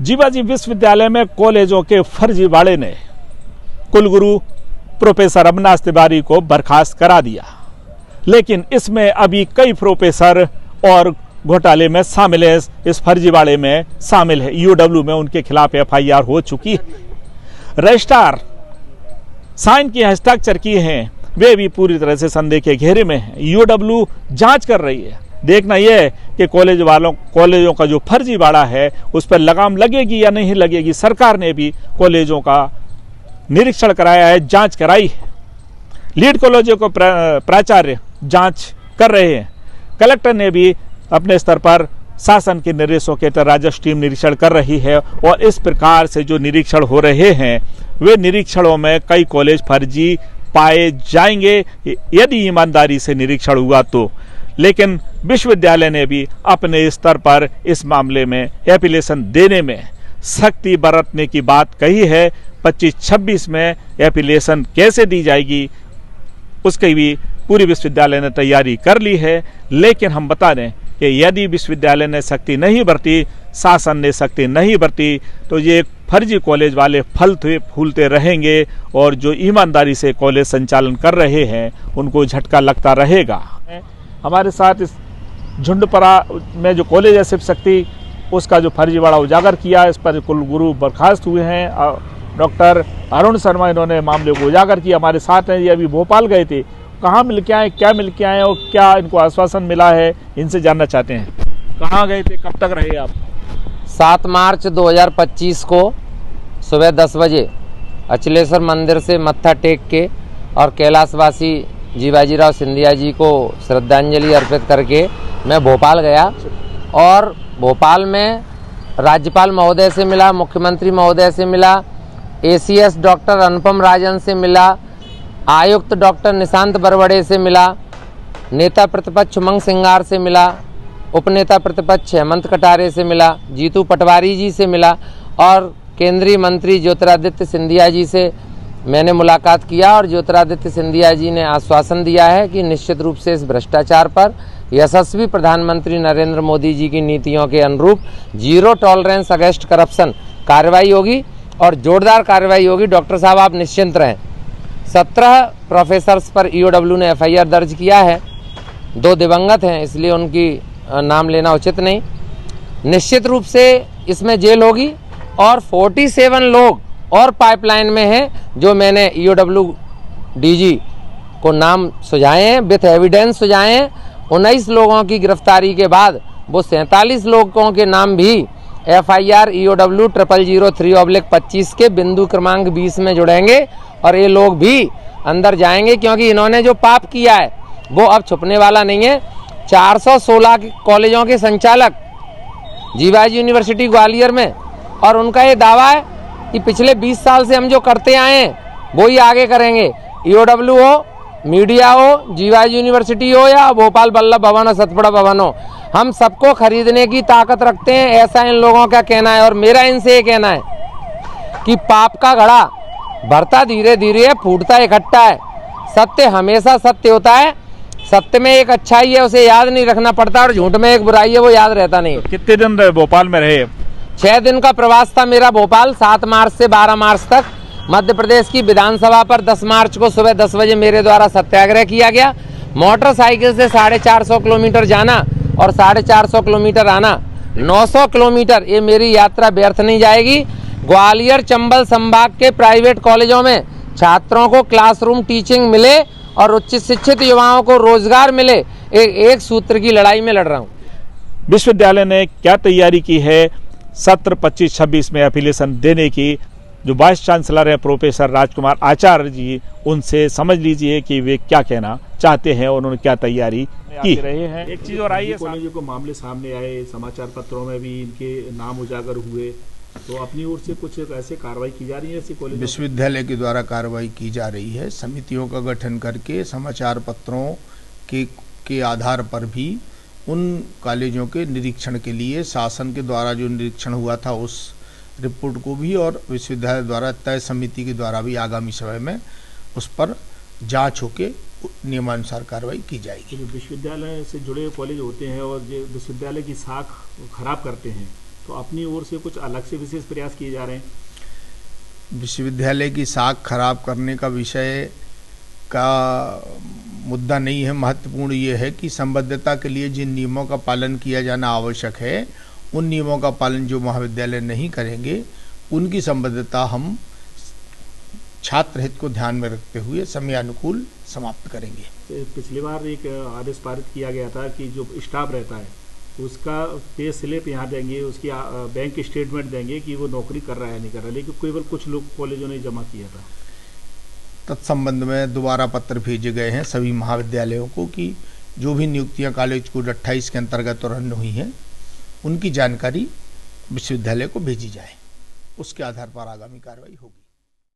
जीवाजी विश्वविद्यालय में कॉलेजों के फर्जीवाड़े ने कुलगुरु प्रोफेसर अविनाश तिवारी को बर्खास्त करा दिया, लेकिन इसमें अभी कई प्रोफेसर और घोटाले में शामिल है, इस फर्जीवाड़े में शामिल है। ईओडब्ल्यू में उनके खिलाफ एफआईआर हो चुकी है। रजिस्ट्रार साइन किए हस्ताक्षर किए हैं, वे भी पूरी तरह से संदेह के घेरे में हैं। ईओडब्ल्यू जांच कर रही है। देखना यह है कि कॉलेजों का जो फर्जीवाड़ा है उस पर लगाम लगेगी या नहीं लगेगी। सरकार ने भी कॉलेजों का निरीक्षण कराया है, जांच कराई है। लीड कॉलेजों को प्राचार्य जांच कर रहे हैं। कलेक्टर ने भी अपने स्तर पर शासन के निर्देशों के तहत राजस्व टीम निरीक्षण कर रही है और इस प्रकार से जो निरीक्षण हो रहे हैं वे निरीक्षणों में कई कॉलेज फर्जी पाए जाएंगे यदि ईमानदारी से निरीक्षण हुआ तो। लेकिन विश्वविद्यालय ने भी अपने स्तर पर इस मामले में एप्लीकेशन देने में सख्ती बरतने की बात कही है। 25-26 में एप्लीकेशन कैसे दी जाएगी उसकी भी पूरी विश्वविद्यालय ने तैयारी कर ली है। लेकिन हम बता दें कि यदि विश्वविद्यालय ने सख्ती नहीं बरती, शासन ने सख्ती नहीं बरती, तो ये फर्जी कॉलेज वाले फलते फूलते रहेंगे और जो ईमानदारी से कॉलेज संचालन कर रहे हैं उनको झटका लगता रहेगा। हमारे साथ इस झुंडपरा में जो कॉलेज है शिव शक्ति, उसका जो फर्जीवाड़ा उजागर किया, इस पर कुलगुरु बर्खास्त हुए हैं डॉक्टर अरुण शर्मा, इन्होंने मामले को उजागर किया। हमारे साथ हैं, ये अभी भोपाल गए थे। कहाँ मिल के आए, क्या मिल के आए और क्या इनको आश्वासन मिला है, इनसे जानना चाहते हैं। कहाँ गए थे, कब तक रहे आप? 7 मार्च 2025 को सुबह 10 बजे अचलेश्वर मंदिर से मत्था टेक के और कैलाशवासी जीवाजीराव सिंधिया जी को श्रद्धांजलि अर्पित करके मैं भोपाल गया और भोपाल में राज्यपाल महोदय से मिला, मुख्यमंत्री महोदय से मिला, एसीएस डॉक्टर अनुपम राजन से मिला, आयुक्त डॉक्टर निशांत बरवड़े से मिला, नेता प्रतिपक्ष उमंग सिंगार से मिला, उपनेता प्रतिपक्ष हेमंत कटारे से मिला, जीतू पटवारी जी से मिला और केंद्रीय मंत्री ज्योतिरादित्य सिंधिया जी से मैंने मुलाकात किया। और ज्योतिरादित्य सिंधिया जी ने आश्वासन दिया है कि निश्चित रूप से इस भ्रष्टाचार पर यशस्वी प्रधानमंत्री नरेंद्र मोदी जी की नीतियों के अनुरूप जीरो टॉलरेंस अगेंस्ट करप्शन कार्रवाई होगी और जोरदार कार्रवाई होगी। डॉक्टर साहब आप निश्चिंत रहें। 17 प्रोफेसर्स पर ईओडब्ल्यू ने एफआईआर दर्ज किया है। 2 दिवंगत हैं, इसलिए उनकी नाम लेना उचित नहीं। निश्चित रूप से इसमें जेल होगी और 47 लोग और पाइपलाइन में हैं जो मैंने ईओडब्ल्यू डीजी को नाम सुझाए हैं, विथ एविडेंस सुझाए हैं। 19 लोगों की गिरफ्तारी के बाद वो 47 लोगों के नाम भी एफआईआर ईओडब्ल्यू 0003/25 के बिंदु क्रमांक 20 में जुड़ेंगे और ये लोग भी अंदर जाएंगे, क्योंकि इन्होंने जो पाप किया है वो अब छुपने वाला नहीं है। 416 कॉलेजों के संचालक जीवाजी यूनिवर्सिटी ग्वालियर में, और उनका ये दावा है कि पिछले 20 साल से हम जो करते आए हैं वो ही आगे करेंगे। ईओडब्ल्यू हो, मीडिया हो, जीवाजी यूनिवर्सिटी हो या भोपाल वल्लभ भवन हो, सतपुड़ा भवन हो, हम सबको खरीदने की ताकत रखते हैं, ऐसा इन लोगों का कहना है। और मेरा इनसे ये कहना है कि पाप का घड़ा भरता धीरे धीरे है, फूटता इकट्ठा है। सत्य हमेशा सत्य होता है। सत्य में एक अच्छाई है, उसे याद नहीं रखना पड़ता, और झूठ में एक बुराई है, वो याद रहता नहीं। कितने दिन भोपाल में रहे? 6 दिन का प्रवास था मेरा भोपाल। 7 मार्च से 12 मार्च तक मध्य प्रदेश की विधानसभा पर 10 मार्च को सुबह 10 बजे मेरे द्वारा सत्याग्रह किया गया। मोटरसाइकिल से 450 किलोमीटर जाना और 450 किलोमीटर आना, 900 किलोमीटर, ये मेरी यात्रा व्यर्थ नहीं जाएगी। ग्वालियर चंबल संभाग के प्राइवेट कॉलेजों में छात्रों को क्लासरूम टीचिंग मिले और उच्च शिक्षित युवाओं को रोजगार मिले, एक सूत्र की लड़ाई में लड़ रहा हूँ। विश्वविद्यालय ने क्या तैयारी की है सत्र 25-26 में एप्लीकेशन देने की? जो वाइस चांसलर है प्रोफेसर राजकुमार आचार्य जी, उनसे समझ लीजिए कि वे क्या कहना चाहते हैं, उन्होंने क्या तैयारी की रहे हैं। एक चीज और आई है, कॉलेजों को मामले सामने आए, समाचार पत्रों में भी इनके नाम उजागर हुए, तो अपनी ओर से कुछ ऐसे कार्रवाई की जा रही है? ऐसी कॉलेज विश्वविद्यालय के द्वारा कार्रवाई की जा रही है। समितियों का गठन करके समाचार पत्रों के आधार पर भी उन कॉलेजों के निरीक्षण के लिए शासन के द्वारा जो निरीक्षण हुआ था उस रिपोर्ट को भी, और विश्वविद्यालय द्वारा तय समिति के द्वारा भी आगामी समय में उस पर जांच होके नियमानुसार कार्रवाई की जाएगी। विश्वविद्यालय से जुड़े कॉलेज होते हैं और जो विश्वविद्यालय की साख खराब करते हैं, तो अपनी ओर से कुछ अलग से विशेष प्रयास किए जा रहे हैं? विश्वविद्यालय की साख खराब करने का विषय का मुद्दा नहीं है। महत्वपूर्ण ये है कि संबद्धता के लिए जिन नियमों का पालन किया जाना आवश्यक है, उन नियमों का पालन जो महाविद्यालय नहीं करेंगे, उनकी संबद्धता हम छात्र हित को ध्यान में रखते हुए समयानुकूल समाप्त करेंगे। पिछली बार एक आदेश पारित किया गया था कि जो स्टाफ रहता है उसका पे स्लिप यहाँ देंगे, उसकी बैंक स्टेटमेंट देंगे कि वो नौकरी कर रहा है नहीं कर रहा, लेकिन केवल कुछ लोग कॉलेजों ने जमा किया था। तत्संबंध में दोबारा पत्र भेजे गए हैं सभी महाविद्यालयों को कि जो भी नियुक्तियां कॉलेज कोड 28 के अंतर्गत रन हुई हैं, उनकी जानकारी विश्वविद्यालय को भेजी जाए, उसके आधार पर आगामी कार्रवाई होगी।